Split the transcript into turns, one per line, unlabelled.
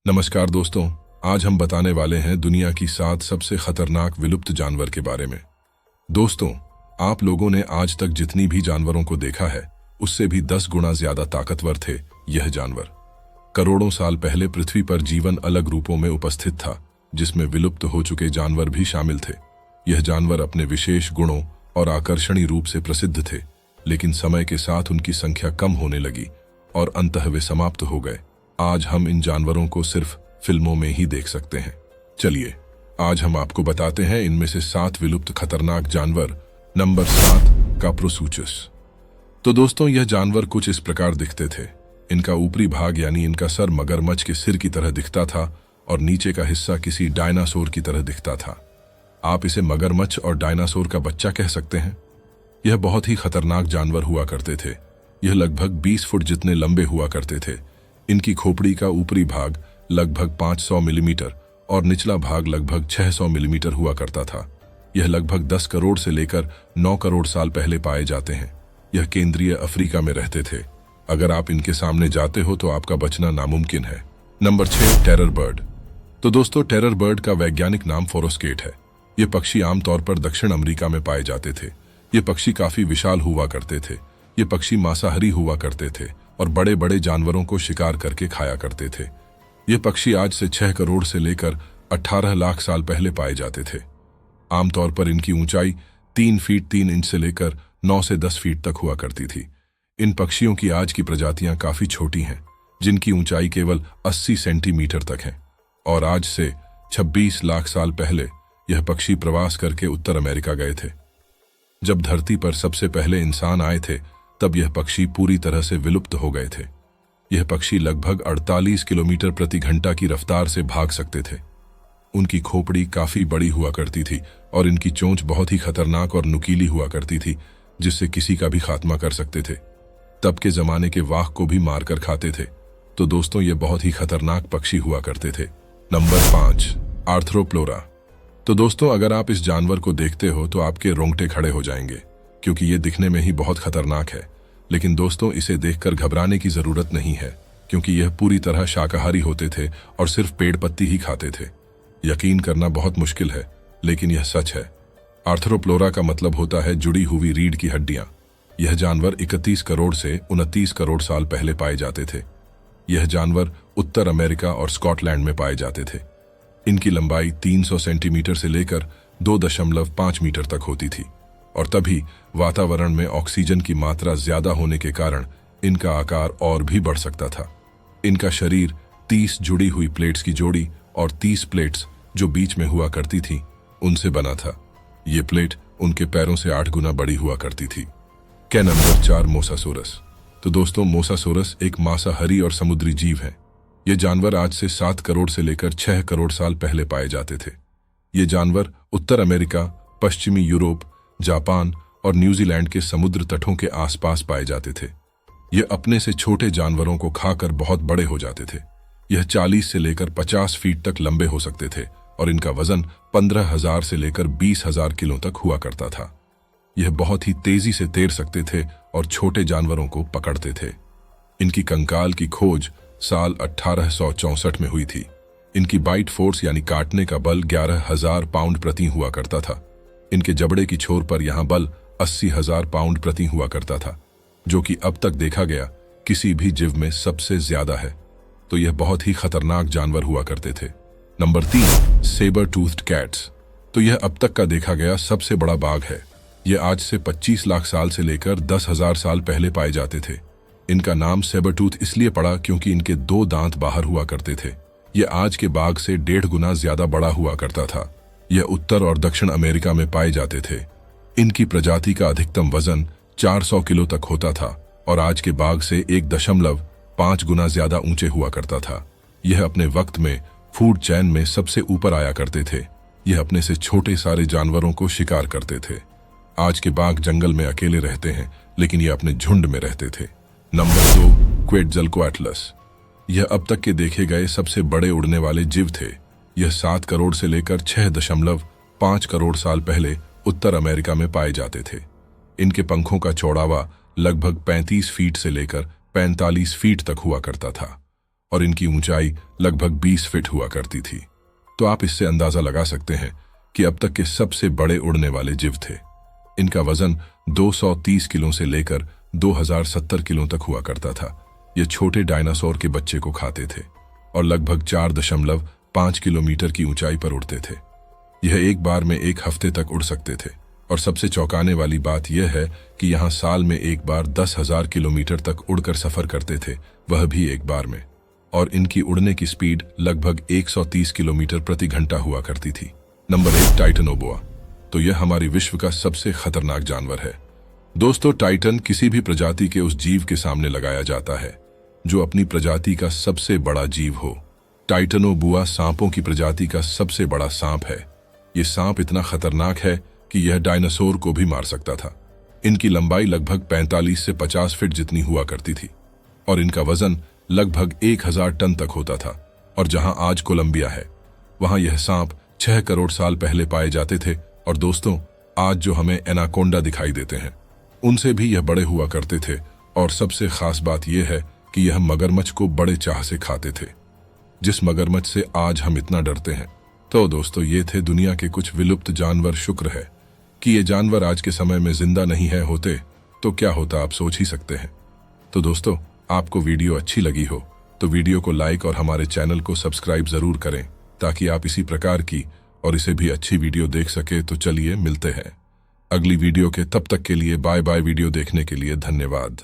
नमस्कार दोस्तों, आज हम बताने वाले हैं दुनिया की 7 सबसे खतरनाक विलुप्त जानवर के बारे में। दोस्तों, आप लोगों ने आज तक जितनी भी जानवरों को देखा है उससे भी 10 गुना ज्यादा ताकतवर थे यह जानवर। करोड़ों साल पहले पृथ्वी पर जीवन अलग रूपों में उपस्थित था, जिसमें विलुप्त हो चुके जानवर भी शामिल थे। यह जानवर अपने विशेष गुणों और आकर्षणीय रूप से प्रसिद्ध थे, लेकिन समय के साथ उनकी संख्या कम होने लगी और अंततः वे समाप्त हो गए। आज हम इन जानवरों को सिर्फ फिल्मों में ही देख सकते हैं। चलिए, आज हम आपको बताते हैं इनमें से 7 विलुप्त खतरनाक जानवर। नंबर 7, काप्रोसूचस। तो दोस्तों, यह जानवर कुछ इस प्रकार दिखते थे। इनका ऊपरी भाग यानी इनका सर मगरमच्छ के सिर की तरह दिखता था और नीचे का हिस्सा किसी डायनासोर की तरह दिखता था। आप इसे मगरमच्छ और डायनासोर का बच्चा कह सकते हैं। यह बहुत ही खतरनाक जानवर हुआ करते थे। यह लगभग 20 फुट जितने लंबे हुआ करते थे। इनकी खोपड़ी का ऊपरी भाग लगभग 500 मिलीमीटर और निचला भाग लगभग 600 मिलीमीटर हुआ करता था। यह लगभग 10 करोड़ से लेकर 9 करोड़ साल पहले पाए जाते हैं। यह केंद्रीय अफ्रीका में रहते थे। अगर आप इनके सामने जाते हो तो आपका बचना नामुमकिन है। Number 6, terror bird. तो दोस्तों, टेरर बर्ड का वैज्ञानिक नाम फोरोस्केट है। ये पक्षी आमतौर पर दक्षिण अमेरिका में पाए जाते थे। ये पक्षी काफी विशाल हुआ करते थे। ये पक्षी मांसाहारी हुआ करते थे और बड़े बड़े जानवरों को शिकार करके खाया करते थे। ये पक्षी आज से 6 करोड़ से लेकर 18 लाख साल पहले पाए जाते थे। आमतौर पर इनकी ऊंचाई 3 फीट 3 इंच से लेकर 9 से 10 फीट तक हुआ करती थी। इन पक्षियों की आज की प्रजातियां काफी छोटी हैं, जिनकी ऊंचाई केवल 80 सेंटीमीटर तक है। और आज से 26 लाख साल पहले यह पक्षी प्रवास करके उत्तर अमेरिका गए थे। जब धरती पर सबसे पहले इंसान आए थे, तब यह पक्षी पूरी तरह से विलुप्त हो गए थे। यह पक्षी लगभग 48 किलोमीटर प्रति घंटा की रफ्तार से भाग सकते थे। उनकी खोपड़ी काफी बड़ी हुआ करती थी और इनकी चोंच बहुत ही खतरनाक और नुकीली हुआ करती थी, जिससे किसी का भी खात्मा कर सकते थे। तब के जमाने के वाघ को भी मारकर खाते थे। तो दोस्तों, ये बहुत ही खतरनाक पक्षी हुआ करते थे। नंबर 5, आर्थ्रोप्लोरा। तो दोस्तों, अगर आप इस जानवर को देखते हो तो आपके रोंगटे खड़े हो जाएंगे, क्योंकि ये दिखने में ही बहुत खतरनाक है। लेकिन दोस्तों, इसे देखकर घबराने की जरूरत नहीं है, क्योंकि यह पूरी तरह शाकाहारी होते थे और सिर्फ पेड़ पत्ती ही खाते थे। यकीन करना बहुत मुश्किल है, लेकिन यह सच है। आर्थ्रोप्लोरा का मतलब होता है जुड़ी हुई रीढ़ की हड्डियां। यह जानवर 31 करोड़ से 29 करोड़ साल पहले पाए जाते थे। यह जानवर उत्तर अमेरिका और स्कॉटलैंड में पाए जाते थे। इनकी लंबाई 300 सेंटीमीटर से लेकर 2.5 मीटर तक होती थी और तभी वातावरण में ऑक्सीजन की मात्रा ज्यादा होने के कारण इनका आकार और भी बढ़ सकता था। इनका शरीर 30 जुड़ी हुई प्लेट्स की जोड़ी और 30 प्लेट्स जो बीच में हुआ करती थी उनसे बना था। ये प्लेट उनके पैरों से 8 गुना बड़ी हुआ करती थी। क्या नंबर 4, मोसासोरस। तो दोस्तों, मोसासोरस एक मांसाहारी और समुद्री जीव है। ये जानवर आज से 7 करोड़ से लेकर 6 करोड़ साल पहले पाए जाते थे। ये जानवर उत्तर अमेरिका, पश्चिमी यूरोप, जापान और न्यूजीलैंड के समुद्र तटों के आसपास पाए जाते थे। ये अपने से छोटे जानवरों को खाकर बहुत बड़े हो जाते थे। यह 40 से लेकर 50 फीट तक लंबे हो सकते थे और इनका वजन 15,000 से लेकर 20,000 किलो तक हुआ करता था। यह बहुत ही तेजी से तैर सकते थे और छोटे जानवरों को पकड़ते थे। इनकी कंकाल की खोज साल 1864 में हुई थी। इनकी बाइट फोर्स यानी काटने का बल 11,000 पाउंड प्रति हुआ करता था। इनके जबड़े की छोर पर यहां बल 80,000 पाउंड प्रति हुआ करता था, जो कि अब तक देखा गया किसी भी जीव में सबसे ज्यादा है। तो यह बहुत ही खतरनाक जानवर हुआ करते थे। Number 3, saber toothed cats. तो यह अब तक का देखा गया सबसे बड़ा बाघ है। यह आज से 25 लाख साल से लेकर 10,000 साल पहले पाए जाते थे। इनका नाम सेबरटूथ इसलिए पड़ा क्योंकि इनके 2 दांत बाहर हुआ करते थे। यह आज के बाघ से 1.5 गुना ज्यादा बड़ा हुआ करता था। यह उत्तर और दक्षिण अमेरिका में पाए जाते थे। इनकी प्रजाति का अधिकतम वजन 400 किलो तक होता था और आज के बाघ से 1.5 गुना ज्यादा ऊंचे हुआ करता था। यह अपने वक्त में फूड चैन में सबसे ऊपर आया करते थे। यह अपने से छोटे सारे जानवरों को शिकार करते थे। आज के बाघ जंगल में अकेले रहते हैं, लेकिन यह अपने झुंड में रहते थे। नंबर 2, क्वेटज़लकोएटलस। यह अब तक के देखे गए सबसे बड़े उड़ने वाले जीव थे। यह 7 करोड़ से लेकर 6.5 करोड़ साल पहले उत्तर अमेरिका में पाए जाते थे। इनके पंखों का चौड़ावा लगभग 35 फीट से लेकर 45 फीट तक हुआ करता था और इनकी ऊंचाई लगभग 20 फीट हुआ करती थी। तो आप इससे अंदाजा लगा सकते हैं कि अब तक के सबसे बड़े उड़ने वाले जीव थे। इनका वजन 230 किलो से लेकर 2070 किलो तक हुआ करता था। ये छोटे डायनासोर के बच्चे को खाते थे और लगभग 4.5 किलोमीटर की ऊंचाई पर उड़ते थे। यह एक बार में 1 हफ्ते तक उड़ सकते थे और सबसे चौंकाने वाली बात यह है कि यहाँ साल में एक बार 10,000 किलोमीटर तक उड़कर सफर करते थे, वह भी एक बार में। और इनकी उड़ने की स्पीड लगभग 130 किलोमीटर प्रति घंटा हुआ करती थी। Number 1, Titanoboa. तो यह हमारी विश्व का सबसे खतरनाक जानवर है। दोस्तों, टाइटन किसी भी प्रजाति के उस जीव के सामने लगाया जाता है जो अपनी प्रजाति का सबसे बड़ा जीव हो। टाइटनोबोआ सांपों की प्रजाति का सबसे बड़ा सांप है। ये सांप इतना खतरनाक है कि यह डायनासोर को भी मार सकता था। इनकी लंबाई लगभग 45 से 50 फीट जितनी हुआ करती थी और इनका वजन लगभग 1000 टन तक होता था। और जहां आज कोलंबिया है, वहां यह सांप 6 करोड़ साल पहले पाए जाते थे। और दोस्तों, आज जो हमें एनाकोंडा दिखाई देते हैं, उनसे भी यह बड़े हुआ करते थे। और सबसे खास बात यह है कि यह मगरमच्छ को बड़े चाह से खाते थे, जिस मगरमच्छ से आज हम इतना डरते हैं। तो दोस्तों, ये थे दुनिया के कुछ विलुप्त जानवर। शुक्र है कि ये जानवर आज के समय में जिंदा नहीं है, होते तो क्या होता आप सोच ही सकते हैं। तो दोस्तों, आपको वीडियो अच्छी लगी हो तो वीडियो को लाइक और हमारे चैनल को सब्सक्राइब जरूर करें, ताकि आप इसी प्रकार की और इसे भी अच्छी वीडियो देख सके। तो चलिए मिलते हैं अगली वीडियो के, तब तक के लिए बाय बाय। वीडियो देखने के लिए धन्यवाद।